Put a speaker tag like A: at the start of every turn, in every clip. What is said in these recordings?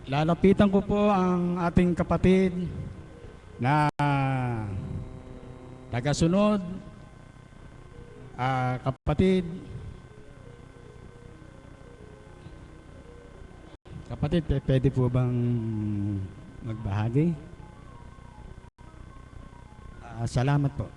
A: Lalapitan ko po ang ating kapatid na tagasunod. Kapatid, pwede po bang magbahagi? Salamat po.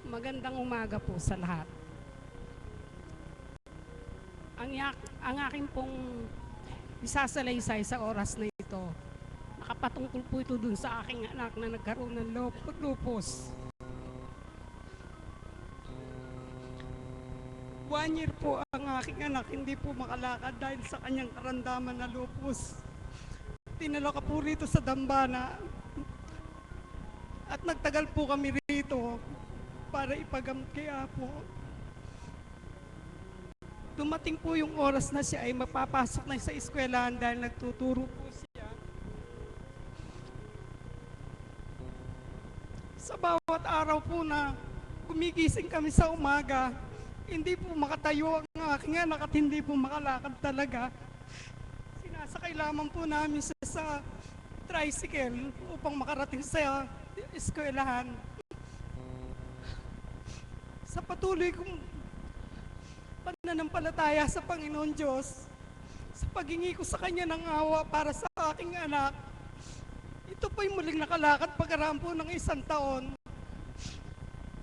B: Magandang umaga po sa lahat. Ang aking pong isasalaysay sa oras na ito, nakapatungkol po ito dun sa aking anak na nagkaroon ng lupus. 1 year po ang aking anak, hindi po makalakad dahil sa kanyang karamdaman na lupus. Tinala ka po rito sa Dambana at nagtagal po kami rito para ipagamot kay Apo. Dumating po yung oras na siya ay mapapasok na sa eskwelahan dahil nagtuturo po siya. Sa bawat araw po na gumigising kami sa umaga, hindi po makatayo ang aking anak at hindi po makalakad talaga. Sinasakay lamang po namin sa tricycle upang makarating sa eskwelahan. Sa patuloy kong pananampalataya sa Panginoon Diyos, sa paghingi ko sa Kanya ng awa para sa aking anak, ito po'y muling nakalakad pagkaraan po ng 1 taon.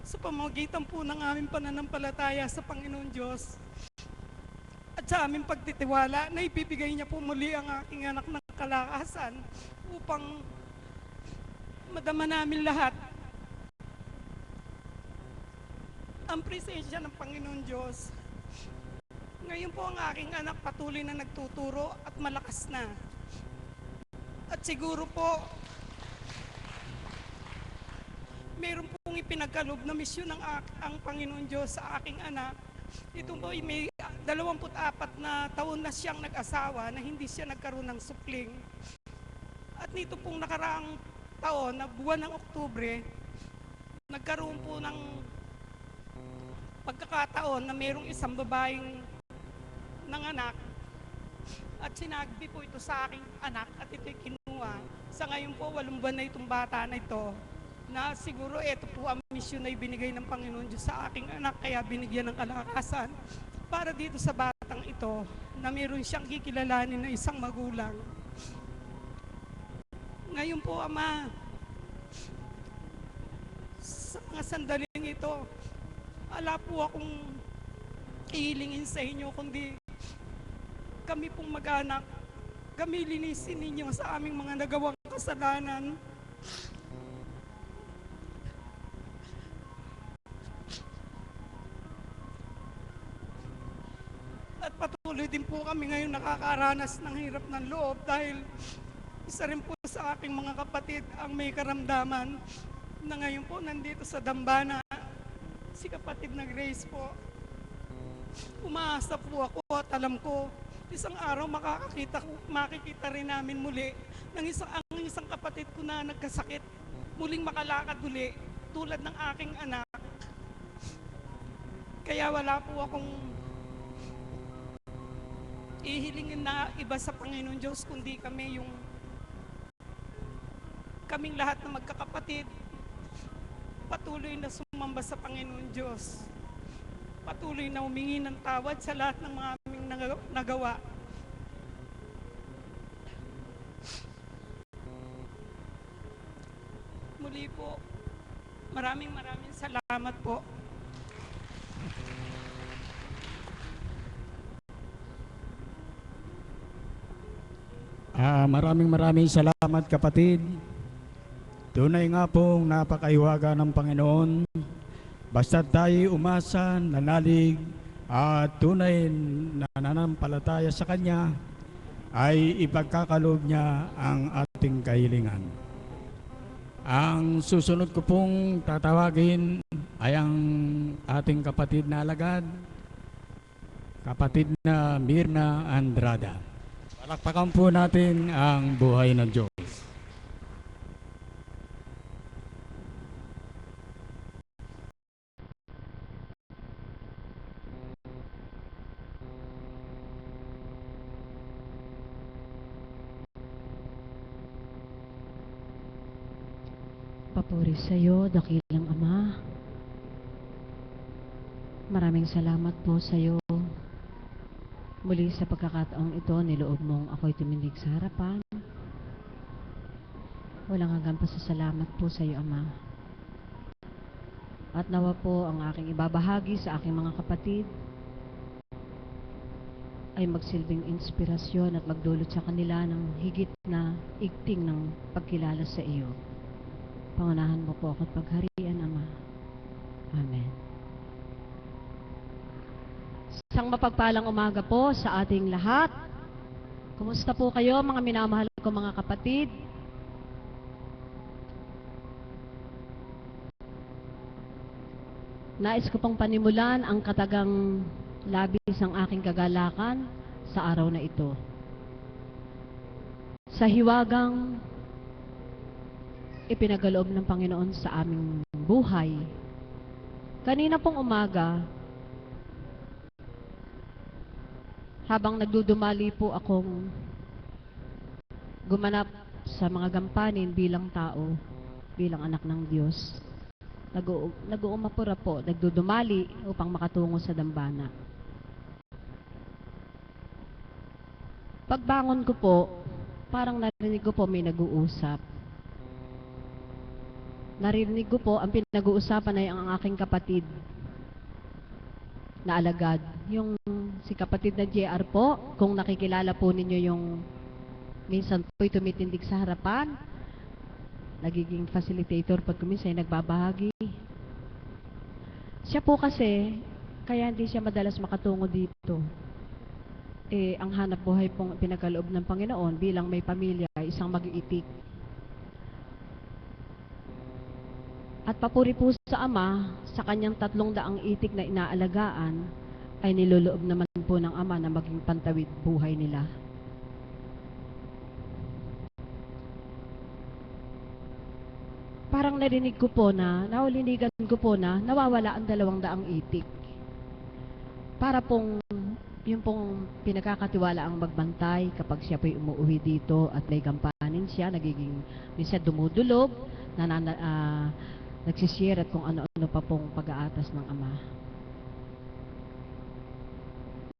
B: Sa pamamagitan po ng aming pananampalataya sa Panginoon Diyos at sa aming pagtitiwala na ibibigay niya po muli ang aking anak ng kalakasan upang madama namin lahat ang presensya ng Panginoon Diyos. Ngayon po ang aking anak patuloy na nagtuturo at malakas na. At siguro po, meron pong ipinagkaloob na misyon ng ang Panginoon Diyos sa aking anak. Ito po ay may 24 na taon na siyang nag-asawa na hindi siya nagkaroon ng supling. At nito pong nakaraang taon na buwan ng Oktubre, nagkaroon po ng pagkakataon na mayroong isang babaeng nanganak at sinagbi po ito sa aking anak at ito'y kinuha. Sa ngayon po, 8 buwan na itong bata na ito na siguro ito po ang misyon na ibinigay ng Panginoon Diyos sa aking anak kaya binigyan ng kalakasan para dito sa batang ito na mayroon siyang kikilalanin na isang magulang. Ngayon po, Ama, sa mga sandaling ito, ala po akong ihilingin sa inyo, kundi kami pong mag-anak, kami linisin ninyo sa aming mga nagawang kasalanan. At patuloy din po kami ngayon nakakaranas ng hirap ng loob dahil isa rin po sa aking mga kapatid ang may karamdaman na ngayon po nandito sa Dambana. Si kapatid na Grace po, umaasa po ako at alam ko, isang araw makikita rin namin muli ng isang kapatid ko na nagkasakit, muling makalakad uli, tulad ng aking anak. Kaya wala po akong ihilingin na iba sa Panginoon Diyos, kundi kaming lahat na magkakapatid, patuloy na sumamba sa Panginoon Diyos. Patuloy na humingi ng tawad sa lahat ng mga aming nagawa. Muli po, maraming salamat po.
A: Maraming salamat, kapatid. Tunay nga pong napakaiwaga ng Panginoon. Basta tayo umasa, nanalig, at tunay na nananampalataya sa Kanya, ay ipagkakaloob niya ang ating kahilingan. Ang susunod ko pong tatawagin ay ang ating kapatid na alagad, kapatid na Mirna Andrada. Palakpakan po natin ang buhay ng Diyos.
C: Papuri sa iyo, dakilang Ama. Maraming salamat po sa iyo. Muli sa pagkakataong ito, niloob mong ako'y tumindig sa harapan. Walang hanggang pasasalamat po sa iyo, Ama. At nawa po ang aking ibabahagi sa aking mga kapatid ay magsilbing inspirasyon at magdulot sa kanila ng higit na igting ng pagkilala sa iyo. Pangunahan mo po ako't pagharian, Ama. Amen. Isang mapagpalang umaga po sa ating lahat. Kumusta po kayo, mga minamahal ko mga kapatid? Nais ko pong panimulan ang katagang labis ng aking kagalakan sa araw na ito. Sa hiwagang ipinagaloob ng Panginoon sa aming buhay. Kanina pong umaga, habang nagdudumali po akong gumanap sa mga gampanin bilang tao, bilang anak ng Diyos, nag-uumapura po, nagdudumali upang makatungo sa dambana. Pagbangon ko po, parang narinig ko po may nag-uusap. Narinig ko po, ang pinag-uusapan ay ang aking kapatid na alagad. Yung si kapatid na JR po, kung nakikilala po ninyo yung minsan po'y tumitindig sa harapan, nagiging facilitator pag kuminsan ay nagbabahagi. Siya po kasi, kaya hindi siya madalas makatungo dito. Ang hanap buhay pong pinagkaloob ng Panginoon bilang may pamilya, isang mag-iitik. At papuri po sa Ama, sa kanyang 300 itik na inaalagaan, ay niloloob naman po ng Ama na maging pantawid buhay nila. Parang narinig ko po na, naulinigan ko po na, nawawala ang 200 itik. Para pong, yung pong pinagkakatiwala ang magbantay kapag siya po'y umuwi dito at may gampanin siya, nagiging, minsan dumudulog, nagsishare at kung ano-ano pa pong pag-aatas ng Ama.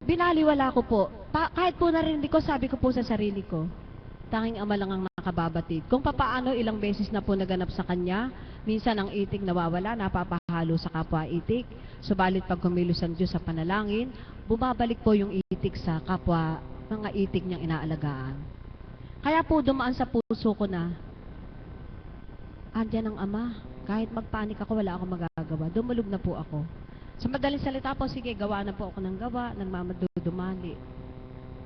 C: Binaliwala ko po. Kahit po narinig ko, sabi ko po sa sarili ko, tanging Ama lang ang nakababatid. Kung papaano ilang beses na po naganap sa kanya, minsan ang itik nawawala, napapahalo sa kapwa itik. Subalit pag kumilos ang Diyos sa panalangin, bumabalik po yung itik sa kapwa mga itik niyang inaalagaan. Kaya po dumaan sa puso ko na, andyan ang Ama. Kahit magpanik ako, wala akong magagawa. Dumulog na po ako. Sa madaling salita po, sige, gawa na po ako ng gawa, nagmamadudumali.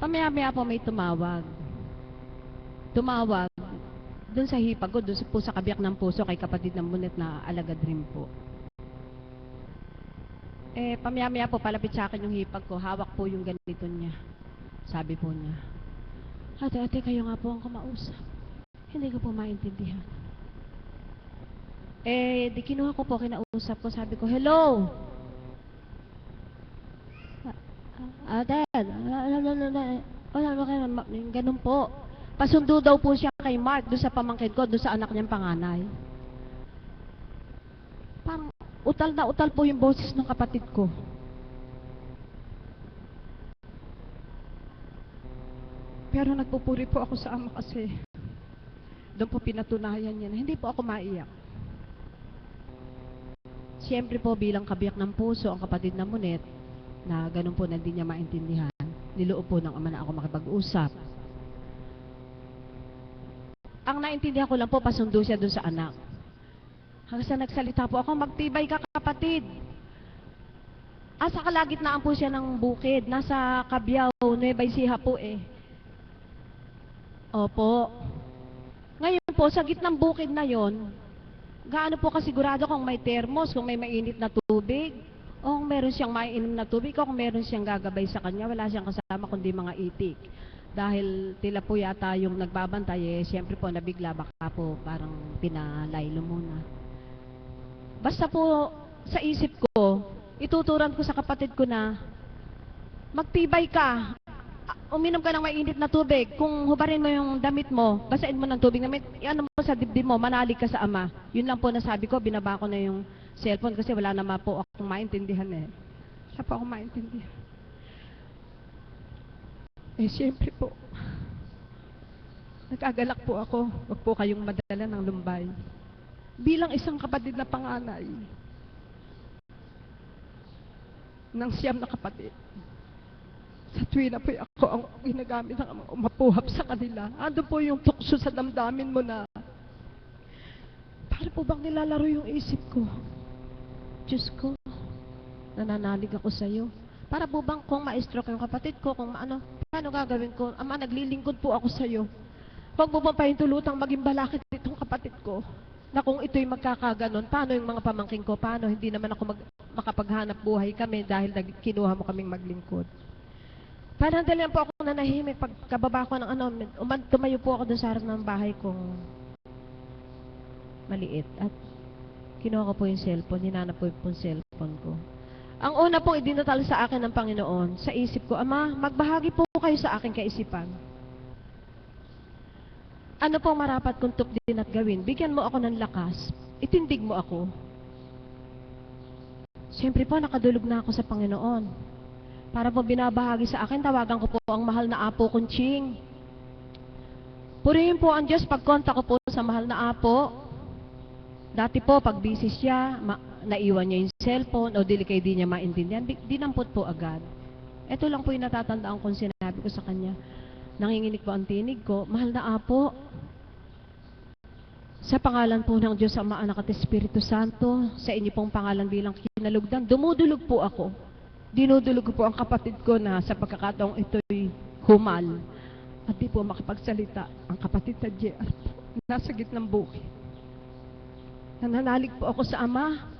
C: Pamaya-maya po may tumawag. Tumawag doon sa hipag ko, doon po sa kabiyak ng puso kay kapatid ng Munet na alagad rin po. Pamaya-maya po palapit sa akin yung hipag ko, hawak po yung ganito niya. Sabi po niya, ate, kayo nga po ang kumausap. Hindi ko po maintindihan. Di kinuha ko po, kinausap ko, sabi ko, hello! Dad, ganun po. Pasundo daw po siya kay Mark, doon sa pamangkin ko, doon sa anak niyang panganay. Parang utal na utal po yung boses ng kapatid ko. Pero nagpupuri po ako sa Ama kasi doon po pinatunayan niya na hindi po ako maiyak. Siyempre po bilang kabiyak ng puso ang kapatid na Munet na ganun po na hindi niya maintindihan, niloob po ng Ama na ako makipag-usap. Ang naintindihan ko lang po, pasundo siya doon sa anak. Hanggang sa nagsalita po ako, magtibay ka kapatid. Sa kalagitnaan po siya ng bukid, nasa Cabiao, Nueva Ecija po Opo. Ngayon po, sa gitnang bukid na yon, gaano po kasigurado kung may termos, kung may mainit na tubig, O kung meron siyang maiinom na tubig, o kung meron siyang gagabay sa kanya, wala siyang kasama kundi mga itik. Dahil tila po yata yung nagbabantay, siyempre po nabigla, baka po parang pinalaylo muna. Basta po sa isip ko, ituturan ko sa kapatid ko na magtibay ka. Uminom ka ng mainit na tubig. Kung hubarin mo yung damit mo, basain mo ng tubig na ano mo sa dibdib mo, manalig ka sa Ama. Yun lang po nasabi ko, binaba ko na yung cellphone kasi wala naman po akong maintindihan eh. Wala po akong maintindihan. Siyempre po, nag-agalak po ako. Huwag po kayong madala ng lumbay. Bilang isang kapatid na panganay, ng siyam na kapatid, sa tuwi na po ako ang ginagamit ng Ama, umapuhap sa kanila. Ando po yung tukso sa damdamin mo na, para po bang nilalaro yung isip ko? Diyos ko, nananalig ako sa iyo. Para po bang kung ma-stroke yung kapatid ko, kung paano gagawin ko? Ama, naglilingkod po ako sa iyo. Huwag mo bang pahintulutang maging balakid itong kapatid ko? Na kung ito'y magkakaganon, paano yung mga pamangking ko? Paano hindi naman ako makapaghanap buhay kami dahil kinuha mo kaming maglingkod? Parang dalihan po ako nanahimik pagkababa ko ng tumayo po ako doon sa harap ng bahay kong maliit. At kinuha ko po yung cellphone, hinanap po yung cellphone ko. Ang una pong idinatal sa akin ng Panginoon, sa isip ko, Ama, magbahagi po kayo sa aking kaisipan. Ano pong marapat kong tupdin at gawin? Bigyan mo ako ng lakas. Itindig mo ako. Siyempre po, nakadulog na ako sa Panginoon. Para po binabahagi sa akin, tawagan ko po ang mahal na Apo kong Ching. Purihin po ang Diyos pagkontak ko po sa mahal na Apo. Dati po, pag busy siya, naiwan niya yung cellphone o dili kayo di niya maintindihan, dinampot po agad. Ito lang po yung natatandaan kong sinabi ko sa kanya. Nanginginig po ang tinig ko, mahal na Apo, sa pangalan po ng Diyos Ama, Anak at Espiritu Santo, sa inyo pong pangalan bilang kinalugdan, dumudulog po ako. Dinudulog ko po ang kapatid ko na sa pagkakataong ito'y humal at di po makapagsalita. Ang kapatid sa JR po, nasa gitnang bukid. Nananalig po ako sa Ama,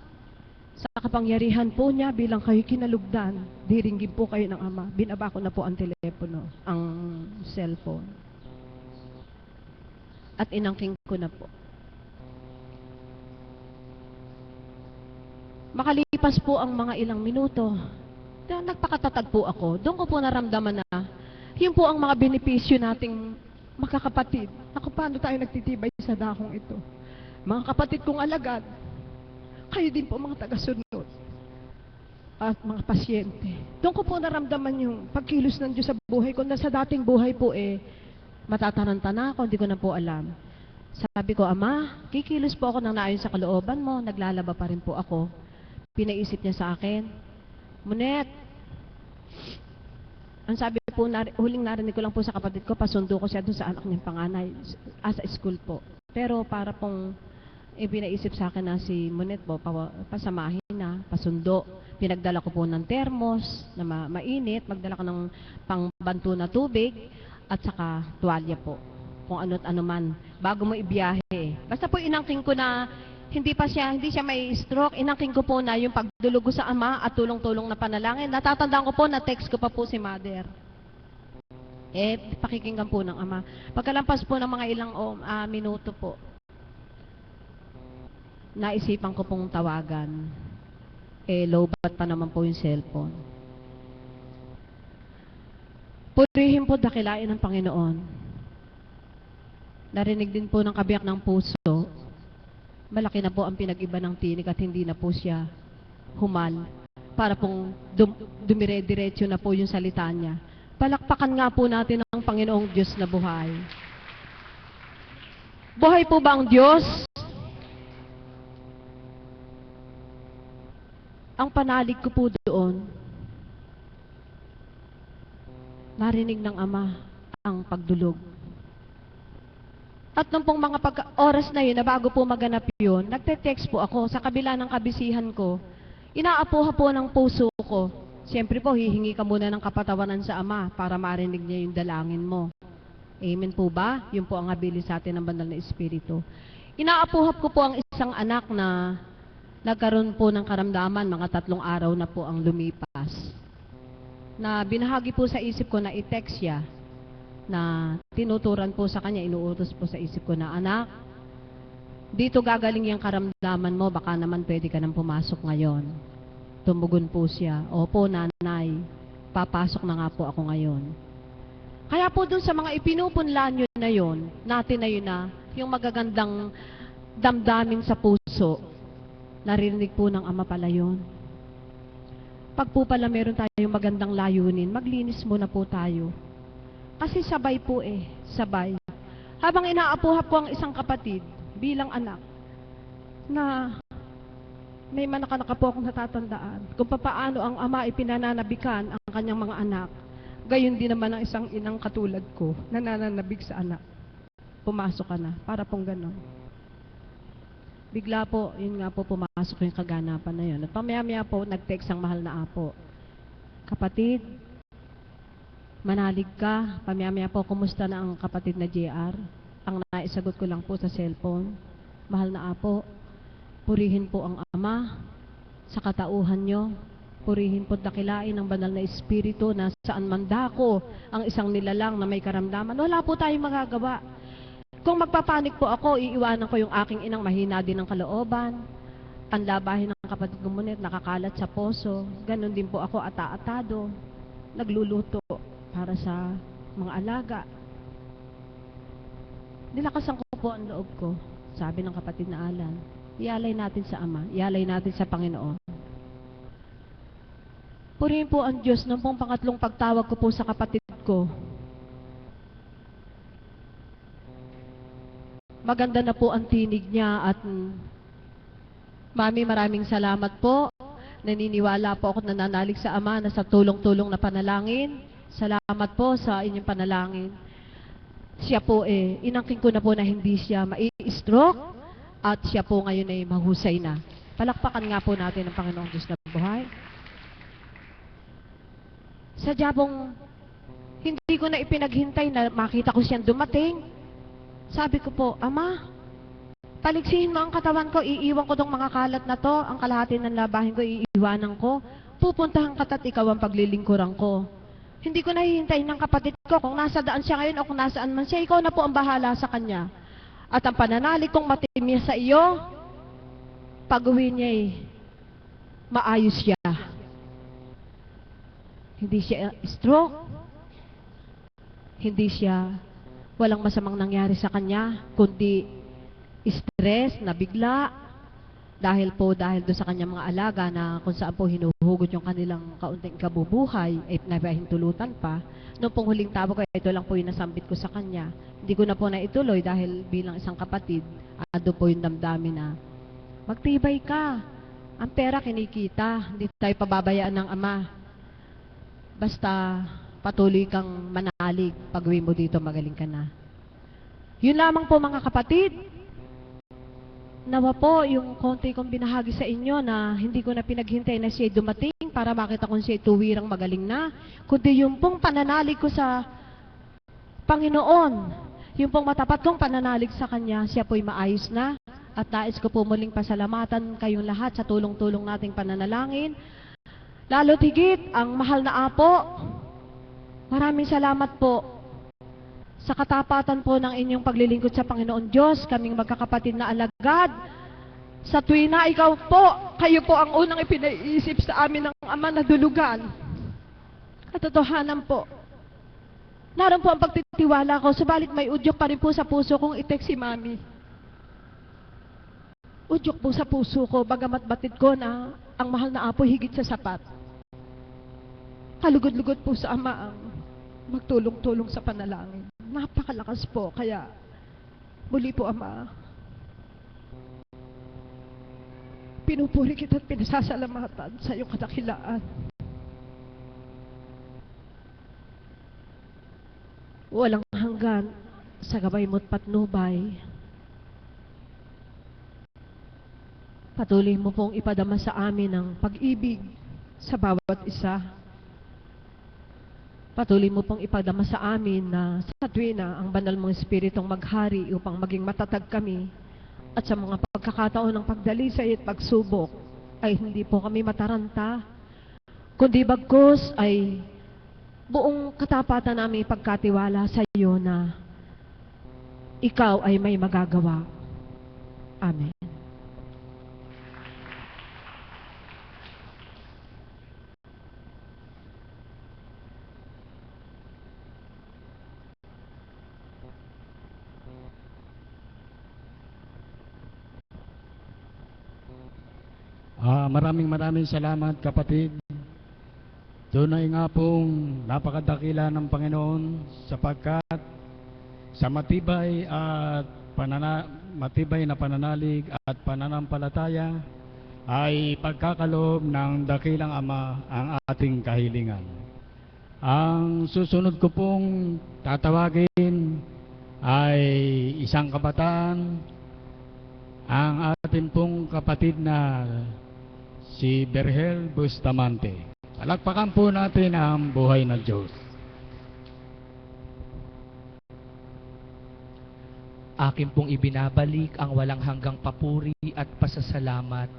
C: sa kapangyarihan po niya bilang kayo kinalugdan. Diringgin po kayo ng Ama. Binaba ko na po ang telepono, ang cellphone. At inangking ko na po. Makalipas po ang mga ilang minuto, nagpakatatag po ako. Doon ko po naramdaman na yun po ang mga benepisyo nating makakapatid. Ako, paano tayo nagtitibay sa dakong ito? Mga kapatid kong alagad, kayo din po mga tagasunod at mga pasyente. Doon ko po naramdaman yung pagkilos ng Diyos sa buhay ko na sa dating buhay po matataranta na ako, hindi ko na po alam. Sabi ko, Ama, kikilos po ako ng naayon sa kalooban mo, naglalaba pa rin po ako. Pinaisip niya sa akin, Monet, ang sabi po, huling narinig ko lang po sa kapatid ko, pasundo ko siya doon sa anak niyang panganay, sa school po. Pero para pong pinaisip sa akin na si Monet po, pasamahin na, pasundo. Pinagdala ko po ng termos na mainit, magdala ko ng pangbanto na tubig, at saka tuwalya po. Kung ano't ano man, bago mo ibiyahe. Basta po inangking ko na hindi siya may stroke. Inangking ko po na yung pagdulog ko sa Ama at tulong-tulong na panalangin. Natatandaan ko po na text ko pa po si Mother. Pakikinggan po ng Ama. Pagkalampas po ng mga ilang minuto po, naisipan ko pong tawagan. Lowbat pa naman po yung cellphone. Purihin po dakilain ng Panginoon. Narinig din po ng kabiyak ng puso. Malaki na po ang pinag-iba ng tinig at hindi na po siya humal. Para pong dumire-diretso na po yung salita niya. Palakpakan nga po natin ang Panginoong Diyos na buhay. Buhay po ba ang Diyos? Ang panalig ko po doon, narinig ng Ama ang pagdulog. At nung pong mga oras na yun, na bago po maganap yun, nagte-text po ako sa kabila ng kabisihan ko. Inaapuha po ng puso ko. Siyempre po, hihingi ka muna ng kapatawaran sa Ama para marinig niya yung dalangin mo. Amen po ba? Yun po ang habilis sa atin ng Banal na Espiritu. Inaapuhap ko po ang isang anak na nagkaroon po ng karamdaman, mga 3 araw na po ang lumipas. Na binahagi po sa isip ko na i-text siya, na tinuturan po sa kanya, inuutos po sa isip ko na, anak, dito gagaling yung karamdaman mo, baka naman pwede ka nang pumasok ngayon. Tumugon po siya, opo nanay, papasok na nga po ako ngayon. Kaya po dun sa mga ipinupunlaan nyo na yun, natin na yun na, yung magagandang damdamin sa puso, narinig po ng Ama pala yun. Pag po pala meron tayong magandang layunin, maglinis muna po tayo. Kasi sabay po sabay. Habang inaapuhap ko ang isang kapatid, bilang anak, na may manaka-naka po akong natatandaan kung paano ang ama ipinananabikan ang kanyang mga anak. Gayon din naman ang isang inang katulad ko, nananabig sa anak. Pumasok ka na, para pong ganon. Bigla po, yun nga po, pumasok yung kaganapan na yun. At pamaya-maya po, nag-text ang mahal na apo. Kapatid, manalig ka. Pamaya-maya po, kumusta na ang kapatid na JR? Ang naisagot ko lang po sa cellphone, mahal na apo, purihin po ang Ama sa katauhan nyo. Purihin po dakilain ang banal na espiritu na saan man dako ang isang nilalang na may karamdaman. Wala po tayong magagawa. Kung magpapanik po ako, iiwanan ko yung aking inang mahina din ng kalooban. Ang labahin ng kapatid ko ngunit nakakalat sa poso. Ganon din po ako ata-atado. Nagluluto para sa mga alaga. Nilakasan ko po ang loob ko. Sabi ng kapatid na Alan, ialay natin sa Ama, ialay natin sa Panginoon. Purihin po ang Diyos nung pong pangatlong pagtawag ko po sa kapatid ko. Maganda na po ang tinig niya at Mami, maraming salamat po. Naniniwala po ako at nananalig sa Ama na sa tulong-tulong na panalangin. Salamat po sa inyong panalangin. Siya po inangkin ko na po na hindi siya mai-stroke at siya po ngayon ay mahusay na. Palakpakan nga po natin ang Panginoong Diyos na buhay. Sadya pong hindi ko na ipinaghintay na makita ko siyang dumating. Sabi ko po, Ama, paligsihin mo ang katawan ko, iiwan ko tong mga kalat na to, ang kalahati ng labahin ko, iiwanan ko. Pupuntahan ka at ikaw ang paglilingkuran ko. Hindi ko nahihintayin ng kapatid ko kung nasa daan siya ngayon o kung nasaan man siya, ikaw na po ang bahala sa kanya. At ang pananalig kong matimya sa iyo, pag-uwi niya maayos siya. Hindi siya stroke, hindi siya, walang masamang nangyari sa kanya, kundi stress, nabigla, dahil doon sa kanyang mga alaga na kung saan po hinuhugot yung kanilang kaunting kabubuhay, ay napahintulutan pa. Noong pong huling tawag ko, ito lang po yung nasambit ko sa kanya. Hindi ko na po naituloy dahil bilang isang kapatid, ando po yung damdamin na, magtibay ka, ang pera kinikita, hindi tayo pababayaan ng Ama. Basta patuloy kang manalig, pag-uwi mo dito, magaling ka na. Yun lamang po mga kapatid. Nawa po yung konti kong binahagi sa inyo na hindi ko na pinaghintay na siya dumating para makita kung siya tuwirang magaling na, kundi yung pong pananalig ko sa Panginoon, yung pong matapat kong pananalig sa Kanya, siya po'y maayos na. At nais ko po muling pasalamatan kayong lahat sa tulong-tulong nating pananalangin. Lalo't higit, ang mahal na Apo, maraming salamat po sa katapatan po ng inyong paglilingkod sa Panginoon Diyos, kaming magkakapatid na alagad. Sa tuwing na ikaw po, kayo po ang unang ipinaisip sa amin ng Ama na dulugan. Katotohanan po. Naroon po ang pagtitiwala ko, subalit may udyok pa rin po sa puso kong i-text si Mami. Udyok po sa puso ko, bagamat batid ko na ang mahal na Apo higit sa sapat. Kalugod-lugod po sa Ama ang magtulong-tulong sa panalangin. Napakalakas po, kaya muli po Ama, pinupuri kita at pinasasalamatan sa iyong kadakilaan. Walang hanggan sa gabay mo't patnubay. Patuloy mo pong ipadama sa amin ang pag-ibig sa bawat isa. Patuloy mo pong ipadama sa amin na sa tuwina ang banal mong Espiritong maghari upang maging matatag kami at sa mga pagkakataon ng pagdalisay at pagsubok ay hindi po kami mataranta, kundi bagkus ay buong katapatan namin ipagkatiwala sa iyo na ikaw ay may magagawa. Amen.
A: Maraming salamat kapatid. Tunay nga pong napakadakila ng Panginoon sapagkat sa matibay na pananalig at pananampalataya ay pagkakaloob ng dakilang Ama ang ating kahilingan. Ang susunod ko pong tatawagin ay isang kabataan, ang ating pong kapatid na si Berhel Bustamante. Palakpakan po natin ang buhay ng Diyos.
D: Akin pong ibinabalik ang walang hanggang papuri at pasasalamat,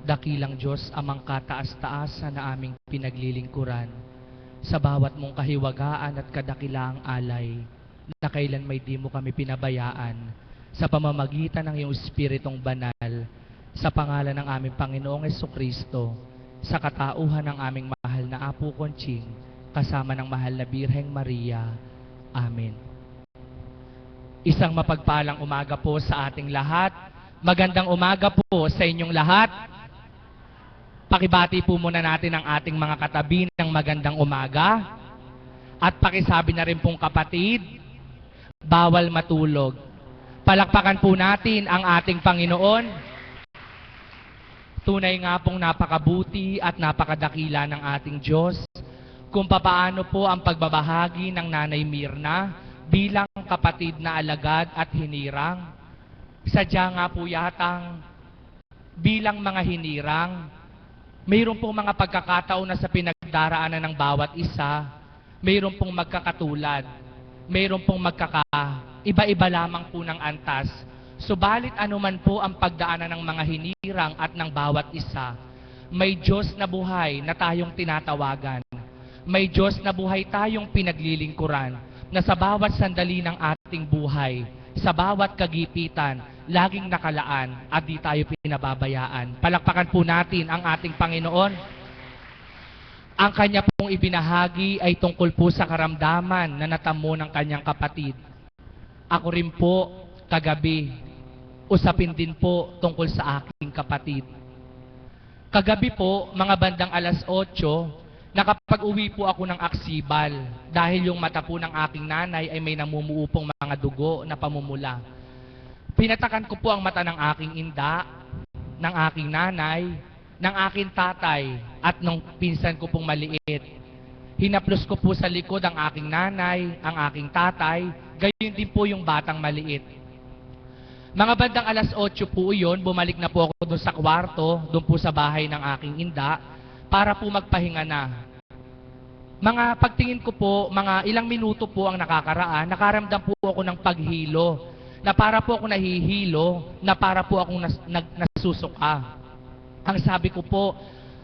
D: dakilang Diyos amang kataas-taasan na aming pinaglilingkuran, sa bawat mong kahiwagaan at kadakilaang alay, na kailan may di mo kami pinabayaan, sa pamamagitan ng iyong Espiritong Banal, sa pangalan ng aming Panginoong Jesucristo, sa katauhan ng aming mahal na Apo Conching, kasama ng mahal na Birheng Maria. Amen. Isang mapagpalang umaga po sa ating lahat. Magandang umaga po sa inyong lahat. Pakibati po muna natin ang ating mga katabi ng magandang umaga. At pakisabi na rin pong kapatid, bawal matulog. Palakpakan po natin ang ating Panginoon. Tunay nga pong napakabuti at napakadakila ng ating Diyos kung papaano po ang pagbabahagi ng Nanay Mirna bilang kapatid na alagad at hinirang. Sadya nga po yatang bilang mga hinirang, mayroon pong mga pagkakataon na sa pinagdaraanan ng bawat isa, mayroon pong magkakatulad, mayroon pong iba-iba lamang po ng antas. Subalit anuman po ang pagdaanan ng mga hinirang at ng bawat isa, may Diyos na buhay na tayong tinatawagan. May Diyos na buhay tayong pinaglilingkuran, na sa bawat sandali ng ating buhay, sa bawat kagipitan, laging nakalaan at di tayo pinababayaan. Palakpakan po natin ang ating Panginoon. Ang kanya pong ibinahagi ay tungkol po sa karamdaman na natamo ng kanyang kapatid. Ako rin po, kagabi, usapin din po tungkol sa aking kapatid. Kagabi po, mga bandang 8:00, nakapag-uwi po ako ng Aksibal dahil yung mata po ng aking nanay ay may namumuo pong mga dugo na pamumula. Pinatakan ko po ang mata ng aking inda, ng aking nanay, ng aking tatay at ng pinsan ko pong maliit. Hinaplos ko po sa likod ang aking nanay, ang aking tatay, gayon din po yung batang maliit. Mga bandang 8:00 po yun, bumalik na po ako doon sa kwarto, doon po sa bahay ng aking inda, para po magpahinga na. Mga pagtingin ko po, mga ilang minuto po ang nakakaraan, nakaramdam po ako ng paghilo, na para po ako nahihilo, na para po akong nasusuka. Ang sabi ko po,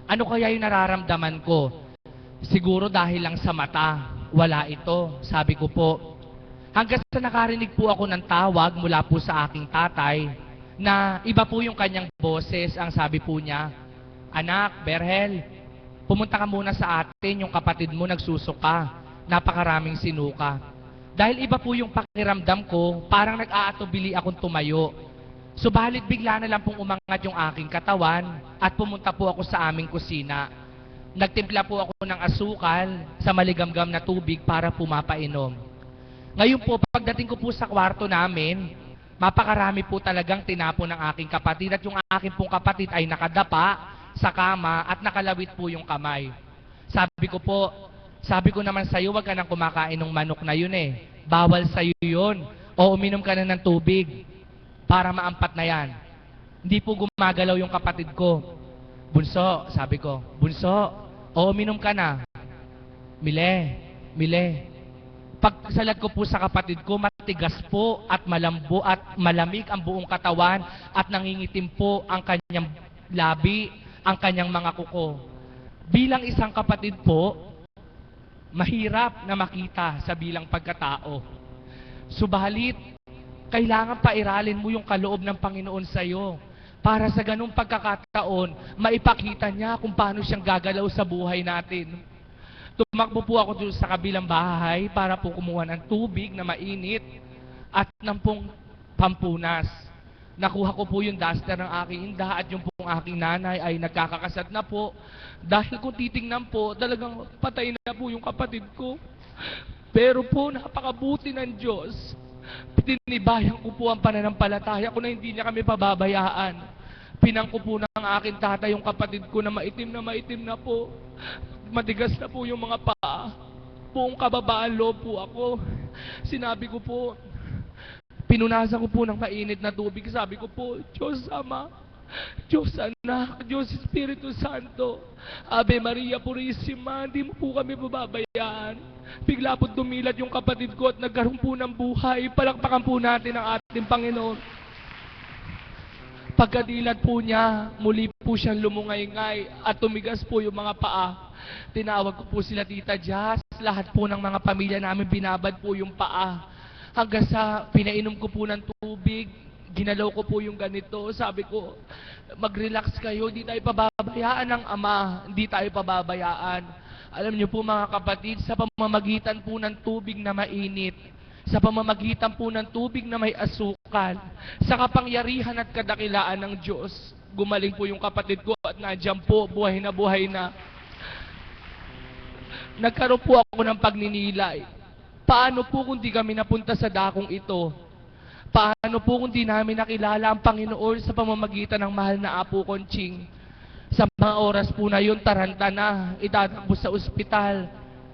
D: ano kaya yung nararamdaman ko? Siguro dahil lang sa mata, wala ito, sabi ko po. Hanggang sa nakarinig po ako ng tawag mula po sa aking tatay, na iba po yung kanyang boses, ang sabi po niya, "Anak, Berhel, pumunta ka muna sa atin, yung kapatid mo nagsusuka, napakaraming sinuka." Dahil iba po yung pakiramdam ko, parang nag-aatubili akong tumayo. Subalit bigla na lang pong umangat yung aking katawan at pumunta po ako sa aming kusina. Nagtimpla po ako ng asukal sa maligamgam na tubig para pumapainom. Ngayon po, pagdating ko po sa kwarto namin, mapakarami po talagang tinapon ng aking kapatid at yung aking pong kapatid ay nakadapa sa kama at nakalawit po yung kamay. Sabi ko naman sa'yo, wag ka nang kumakain ng manok na yun eh. Bawal sa'yo yun. O uminom ka na ng tubig para maampat na yan. Hindi po gumagalaw yung kapatid ko. "Bunso," sabi ko, "Bunso, o uminom ka na." Mile, Pagsalat ko po sa kapatid ko, matigas po at malambo at malamig ang buong katawan at nangingitim po ang kanyang labi, ang kanyang mga kuko. Bilang isang kapatid po, mahirap na makita sa bilang pagkatao. Subalit, kailangan pairalin mo yung kaloob ng Panginoon sa iyo para sa ganung pagkakataon, maipakita niya kung paano siyang gagalaw sa buhay natin. Tumakbo po ako doon sa kabilang bahay para po kumuha ng tubig na mainit at ng pong pampunas. Nakuha ko po yung duster ng aking inda at yung pong aking nanay ay nagkakakasat na po. Dahil kung titingnan po, talagang patay na po yung kapatid ko. Pero po, napakabuti ng Diyos. Tinibayan ko po ang pananampalataya ko na hindi niya kami pababayaan. Pinangko po ng aking tatay yung kapatid ko na maitim na po. Matigas na po yung mga paa. Buong kababaan loob po ako. Sinabi ko po, pinunasan ko po ng mainit na tubig. Sabi ko po, Diyos Ama, Diyos Anak, Diyos Espiritu Santo, Ave Maria Purissima, hindi mo po kami pababayaan. Bigla po dumilat yung kapatid ko at nagkaroon po ng buhay. Palakpakan po natin ang ating Panginoon. Pagkadilat po niya, muli po siyang lumungay-ngay at tumigas po yung mga paa. Tinawag ko po sila Tita Jazz, lahat po ng mga pamilya namin binabad po yung paa. Hanggang sa pinainom ko po ng tubig, ginalaw ko po yung ganito. Sabi ko, mag-relax kayo, hindi tayo pababayaan ng Ama, hindi tayo pababayaan. Alam niyo po mga kapatid, sa pamamagitan po ng tubig na mainit, sa pamamagitan po ng tubig na may asukal, sa kapangyarihan at kadakilaan ng Diyos, gumaling po yung kapatid ko at nandiyan po, buhay na. Nagkaroon po ako ng pagninilay. Paano po kung di kami napunta sa dakong ito? Paano po kung di namin nakilala ang Panginoon sa pamamagitan ng mahal na Apo Conching? Sa mga oras po na yun, taranta na, itatakbo sa ospital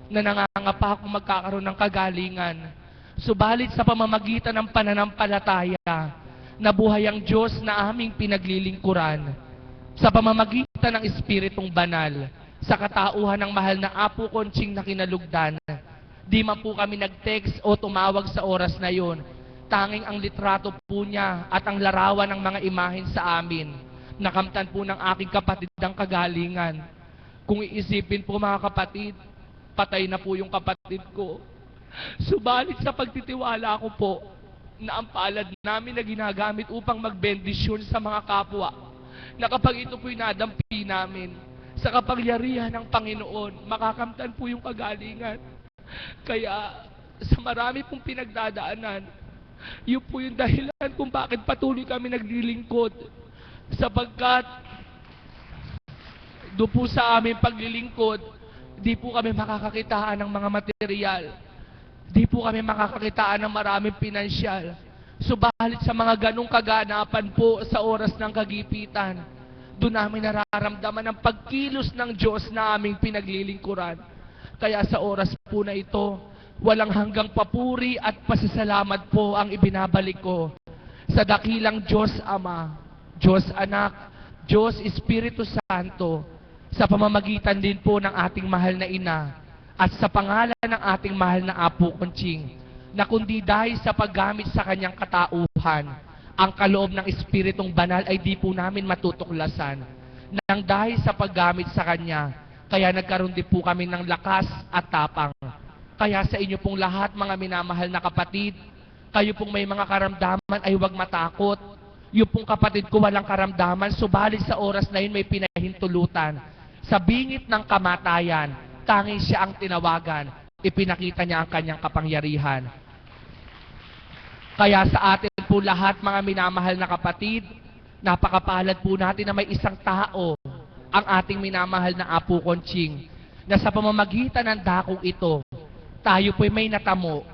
D: na nangangapa kung magkakaroon ng kagalingan. Subalit sa pamamagitan ng pananampalataya, nabuhay ang Diyos na aming pinaglilingkuran. Sa pamamagitan ng Espiritong Banal, sa katauhan ng mahal na Apo Conching na kinalugdan, di man po kami nag-text o tumawag sa oras na yon. Tanging ang litrato po niya at ang larawan ng mga imahen sa amin, nakamtan po ng aking kapatid ang kagalingan. Kung iisipin po mga kapatid, patay na po yung kapatid ko. Subalit sa pagtitiwala ko po, na ang palad namin na ginagamit upang magbendisyon sa mga kapwa, na kapag ito po'y nadampi namin, sa kapangyarihan ng Panginoon, makakamtan po yung kagalingan. Kaya, sa marami pong pinagdadaanan, yun po yung dahilan kung bakit patuloy kami naglilingkod. Sapagkat, doon po sa aming paglilingkod, di po kami makakakitaan ng mga material. Di po kami makakakitaan ng maraming pinansyal. Subalit sa mga ganong kaganapan po sa oras ng kagipitan, doon namin nararamdaman ang pagkilos ng Diyos na aming pinaglilingkuran. Kaya sa oras po na ito, walang hanggang papuri at pasasalamat po ang ibinabalik ko sa dakilang Diyos Ama, Diyos Anak, Diyos Espiritu Santo, sa pamamagitan din po ng ating mahal na Ina, at sa pangalan ng ating mahal na Apo Conching, na kundi dahil sa paggamit sa kanyang katauhan, ang kaloob ng Espiritong Banal ay di po namin matutuklasan. Nang dahil sa paggamit sa kanya, kaya nagkaroon din po kami ng lakas at tapang. Kaya sa inyo pong lahat, mga minamahal na kapatid, kayo pong may mga karamdaman ay huwag matakot. Yung pong kapatid ko walang karamdaman, subalit sa oras na yun may pinahintulutan. Sa bingit ng kamatayan, tanging siya ang tinawagan, ipinakita niya ang kanyang kapangyarihan. Kaya sa atin po lahat, mga minamahal na kapatid, napakapalad po natin na may isang tao, ang ating minamahal na Apo Conching, na sa pamamagitan ng dakong ito, tayo po'y may natamo,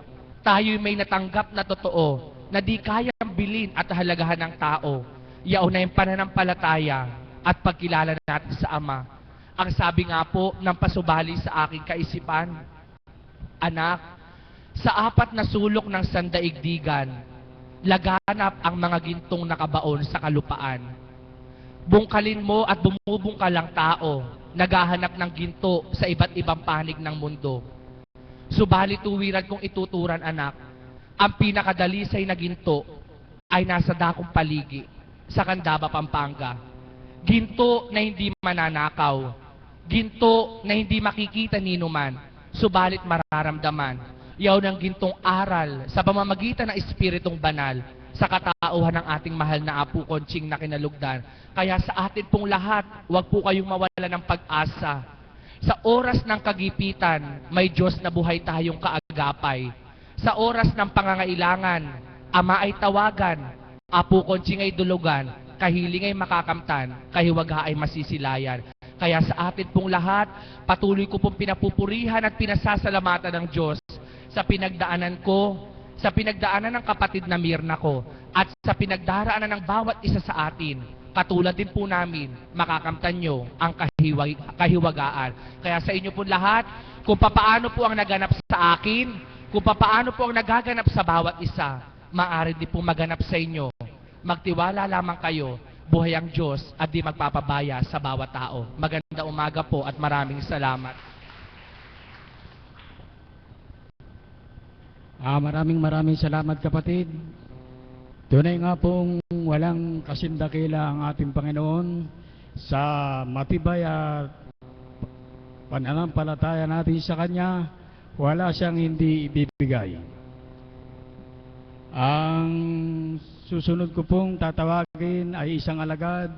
D: tayo'y may natanggap na totoo, na di kayang bilin at halagahan ng tao. Yaon na yung pananampalataya at pagkilala natin sa Ama. Ang sabi nga po ng pasubali sa aking kaisipan, anak, sa apat na sulok ng sandaigdigan, laganap ang mga gintong nakabaon sa kalupaan. Bungkalin mo at bumubungkalang tao, naghahanap ng ginto sa iba't ibang panig ng mundo. Subalit tuwiran kong ituturan, anak, ang pinakadalisay na ginto ay nasa dakong paligi sa Candaba, Pampanga. Ginto na hindi mananakaw. Ginto na hindi makikita ninuman, subalit mararamdaman. Yaw ng gintong aral sa pamamagitan ng Espiritong Banal sa katauhan ng ating mahal na Apo Conching na kinalugdan. Kaya sa atin pong lahat, huwag po kayong mawala ng pag-asa. Sa oras ng kagipitan, may Diyos na buhay tayong kaagapay. Sa oras ng pangangailangan, Ama ay tawagan, Apo Conching ay dulugan, kahiling ay makakamtan, kahiwaga ay masisilayan. Kaya sa atin pong lahat, patuloy ko pong pinapupurihan at pinasasalamatan ng Diyos sa pinagdaanan ko, sa pinagdaanan ng kapatid na Mirna ko, at sa pinagdaraanan ng bawat isa sa atin. Katulad din po namin, makakamtan nyo ang kahiwagaan. Kaya sa inyo po lahat, kung papaano po ang naganap sa akin, kung papaano po ang nagaganap sa bawat isa, maaari din po maganap sa inyo. Magtiwala lamang kayo, buhay ang Diyos at di magpapabaya sa bawat tao. Maganda umaga po at maraming salamat.
A: Maraming salamat, kapatid. Tunay nga pong walang kasindakila ang ating Panginoon sa matibay at pananampalataya natin sa Kanya. Wala siyang hindi ibibigay. Ang susunod ko pong tatawagin ay isang alagad,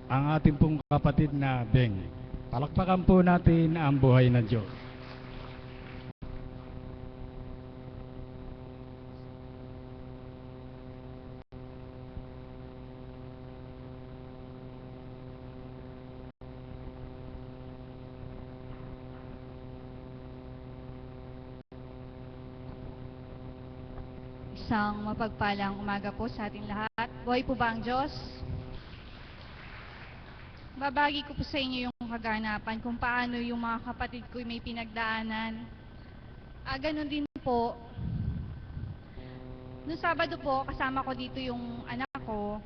A: ang ating pong kapatid na Beng. Palakpakan po natin ang buhay ng Diyos.
E: Isang mapagpalang umaga po sa ating lahat. Buhay po ba ang Diyos? Babagi ko po sa inyo yung kaganapan kung paano yung mga kapatid ko may pinagdaanan. Ganun din po. Noong Sabado po, kasama ko dito yung anak ko.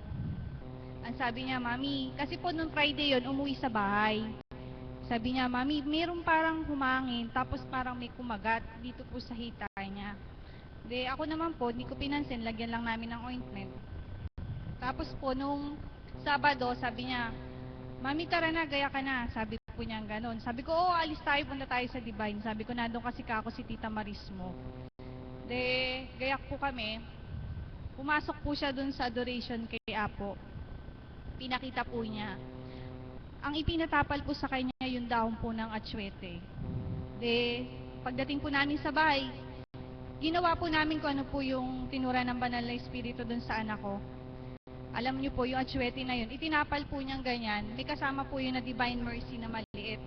E: Ang sabi niya, Mami, kasi po noong Friday yon umuwi sa bahay. Sabi niya, Mami, mayroong parang humangin, tapos parang may kumagat dito po sa hita niya. Ako naman po, hindi ko pinansin, lagyan lang namin ng ointment. Tapos po, nung Sabado, sabi niya, Mami, tara na, gaya ka na. Sabi po niya gano'n. Sabi ko, alis tayo, punta tayo sa Divine. Sabi ko, nandun kasi kako si Tita Maris mo. Gayak po kami. Pumasok po siya dun sa adoration kay Apo. Pinakita po niya. Ang ipinatapal po sa kanya yung dahon po ng atsuete. Pagdating po namin sa bahay, ginawa po namin kung ano po yung tinura ng banal na espiritu dun sa anak ko. Alam niyo po, yung atsuete na yun, itinapal po niyang ganyan. May kasama po yun na Divine Mercy na maliit.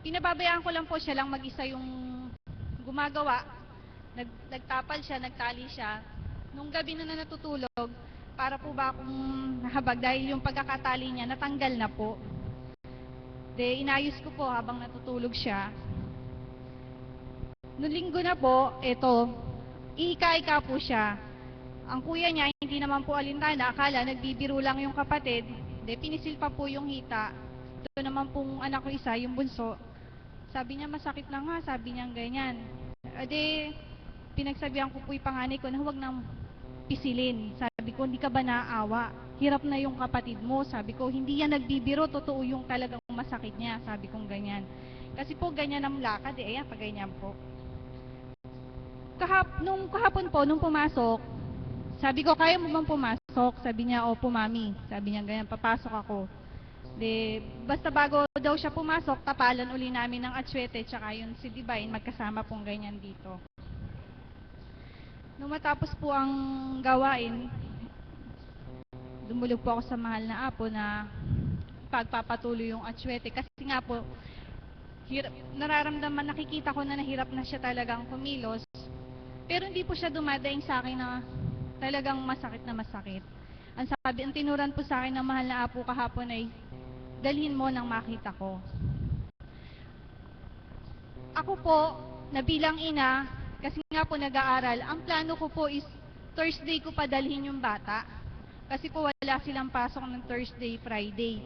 E: Pinababayaan ko lang po siya lang mag-isa yung gumagawa. Nagtapal siya, nagtali siya. Nung gabi na natutulog, para po ba akong nahabag dahil yung pagkakatali niya natanggal na po. Inayos ko po habang natutulog siya. Noong linggo na po, ihika-hika po siya. Ang kuya niya, hindi naman po alintana, akala nagbibiro lang yung kapatid. Pinisil pa po yung hita. Ito naman pong anak ko isa, yung bunso. Sabi niya, masakit na nga, sabi niya ganyan. Pinagsabihan ko po yung panganay ko na huwag nang pisilin. Sabi ko, hindi ka ba naawa? Hirap na yung kapatid mo. Sabi ko, hindi yan nagbibiro, totoo yung talagang masakit niya. Sabi kong ganyan. Kasi po, ganyan ang lakad, ayan, pag ganyan po. Nung kahapon po, nung pumasok, sabi ko, kaya mo bang pumasok? Sabi niya, opo, Mami. Sabi niya, ganyan, papasok ako. Basta bago daw siya pumasok, tapalan uli namin ng atsuete, tsaka yun si Divine, magkasama pong ganyan dito. Nung matapos po ang gawain, dumulog po ako sa mahal na Apo na pagpapatuloy yung atsuete. Kasi nga po, nararamdaman, nakikita ko na nahirap na siya talagang kumilos. Pero hindi po siya dumadaing sa akin na talagang masakit na masakit. Ang tinuran po sa akin ng mahal na Apo kahapon ay, dalhin mo nang makita ko. Ako po, na bilang ina, kasi nga po nag-aaral, ang plano ko po is Thursday ko padalhin yung bata. Kasi po wala silang pasok ng Thursday, Friday.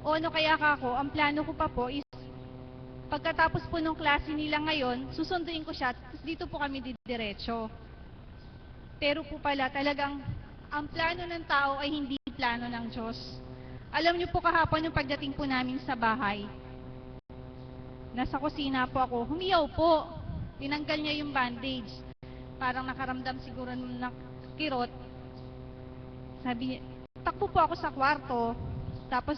E: O ano kaya kako, ang plano ko pa po is Pagkatapos po nung klase nila ngayon, susunduin ko siya, tapos dito po kami didiretso. Pero po pala, talagang ang plano ng tao ay hindi plano ng Diyos. Alam niyo po kahapon yung pagdating po namin sa bahay, nasa kusina po ako, humiyaw po. Tinanggal niya yung bandage. Parang nakaramdam siguro ng kirot. Sabi niya, takbo po ako sa kwarto. Tapos,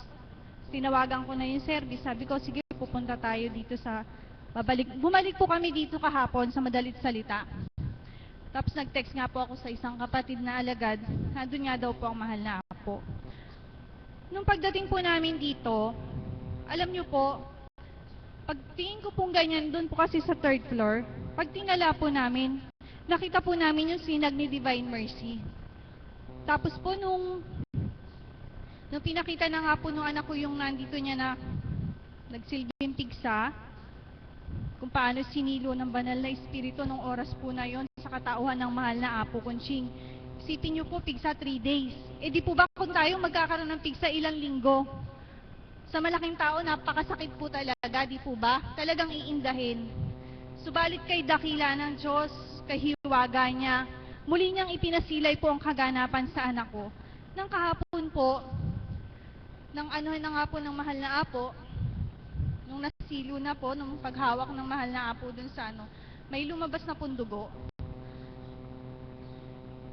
E: tinawagan ko na yung service. Sabi ko, sige, pupunta tayo dito sa bumalik po kami dito kahapon sa madalit salita. Tapos nag-text nga po ako sa isang kapatid na alagad, nandun nga daw po ang mahal na apo. Nung pagdating po namin dito, alam nyo po, pagtingin ko pong ganyan, doon po kasi sa 3rd floor, pag tingala po namin, nakita po namin yung sinag ni Divine Mercy. Tapos po nung pinakita na nga po nung anak ko yung nandito niya na nagsilbing pigsa, kung paano sinilo ng banal na espiritu nung oras po na yon sa katauhan ng mahal na Apo Conching. Isipin niyo po, pigsa 3 days. Eh di po ba kung tayo magkakaroon ng pigsa ilang linggo? Sa malaking tao, napakasakit po talaga, di po ba? Talagang iindahin. Subalit kay dakila ng Diyos, kay hiwaga niya, muli niyang ipinasilay po ang kaganapan sa anak ko. Nang kahapon po, nang anuhan na nga po ng mahal na Apo, nung nasilo na po, nung paghawak ng mahal na Apo dun sa may lumabas na pong dugo.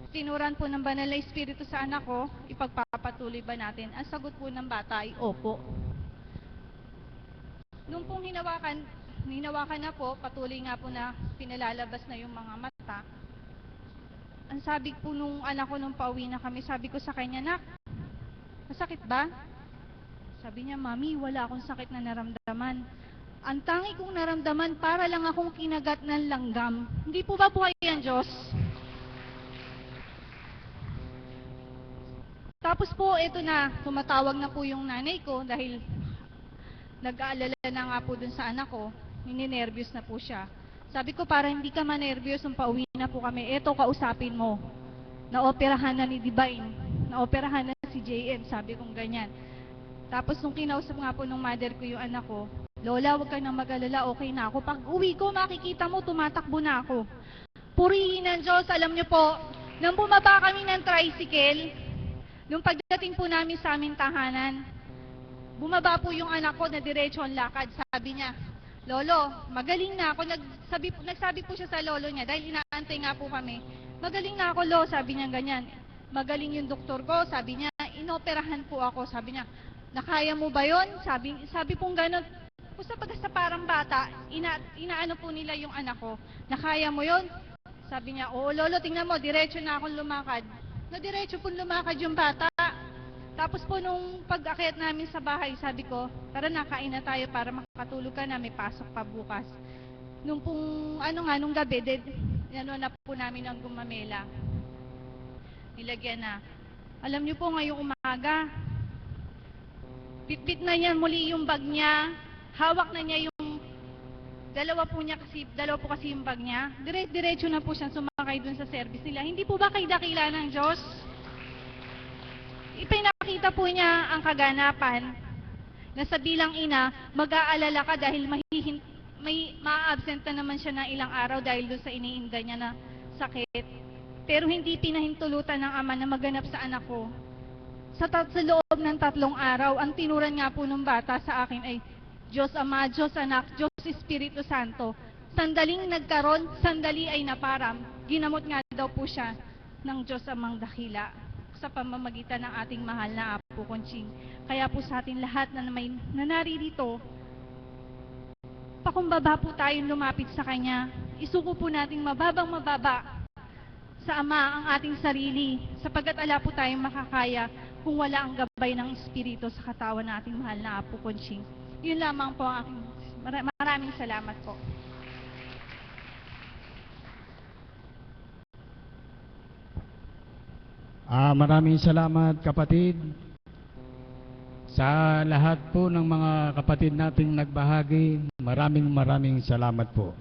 E: Tinuran po ng banal na espiritu sa anak ko, ipagpapatuloy ba natin? Ang sagot po ng bata ay opo. Nung pong hinawakan na po, patuloy nga po na pinalalabas na yung mga mata. Ang sabi po nung anak ko nung pauwi na kami, sabi ko sa kanya, "Nak, masakit ba?" Sabi niya, "Mami, wala akong sakit na naramdaman. Ang tangi kong naramdaman, para lang akong kinagat ng langgam." Hindi po ba buhay ang Diyos? Tapos po, eto na, tumatawag na po yung nanay ko dahil nag-aalala na nga po dun sa anak ko. Nininervyos na po siya. Sabi ko, para hindi ka manervyos nung pauwi na po kami, eto, kausapin mo. Naoperahan na ni Divine. Naoperahan na si JM. Sabi kong ganyan. Tapos nung kinausap nga po nung mother ko yung anak ko, "Lola, huwag ka nang mag-alala, okay na ako. Pag uwi ko, makikita mo, tumatakbo na ako." Purihin ng Diyos, alam niyo po, nang bumaba kami ng tricycle, nung pagdating po namin sa aming tahanan, bumaba po yung anak ko na diretso ang lakad. Sabi niya, "Lolo, magaling na ako." Nagsabi po siya sa lolo niya, dahil inaantay nga po kami. "Magaling na ako, Lo." Sabi niya ganyan. "Magaling yung doktor ko." Sabi niya, "Inoperahan po ako." Sabi niya, "Nakaya mo ba yun?" Sabi pong gano'n. Basta pag sa parang bata, inaano po nila yung anak ko, "Nakaya mo yun?" Sabi niya, "Oo, Lolo, tingnan mo, diretso na akong lumakad." Na diretso pong lumakad yung bata. Tapos po nung pag-akyat namin sa bahay, sabi ko, "Tara na, kain na tayo para makatulog ka na, may pasok pa bukas." Nung pong, nung gabi, na po namin ang gumamela. Nilagyan na. Alam niyo po, ngayong umaga, bitbit na niya muli yung bag niya, hawak na niya yung, dalawa po kasi yung bag niya, diretso na po siya sumakay dun sa service nila. Hindi po ba kay dakila ng Diyos? Ipinakita po niya ang kaganapan na sa bilang ina, mag-aalala ka dahil may ma-absent na naman siya ng ilang araw dahil doon sa iniinda niya na sakit. Pero hindi pinahintulutan ng ama na maganap sa anak ko. Sa loob ng 3 araw, ang tinuran nga po ng bata sa akin ay Diyos Ama, Diyos Anak, Diyos Espiritu Santo. Sandaling nagkaroon, sandali ay naparam. Ginamot nga daw po siya ng Diyos Amang dakila sa pamamagitan ng ating mahal na Apo Conching. Kaya po sa ating lahat na naririto, pakumbaba po tayong lumapit sa Kanya. Isuko po nating mababang-mababa sa Ama ang ating sarili, sapagkat ala po tayong makakaya kung wala ang gabay ng Espiritu sa katawan ng ating mahal na Apo Conching. Yun lamang po ang aking maraming salamat po.
A: Maraming salamat, kapatid. Sa lahat po ng mga kapatid nating nagbahagi, maraming salamat po.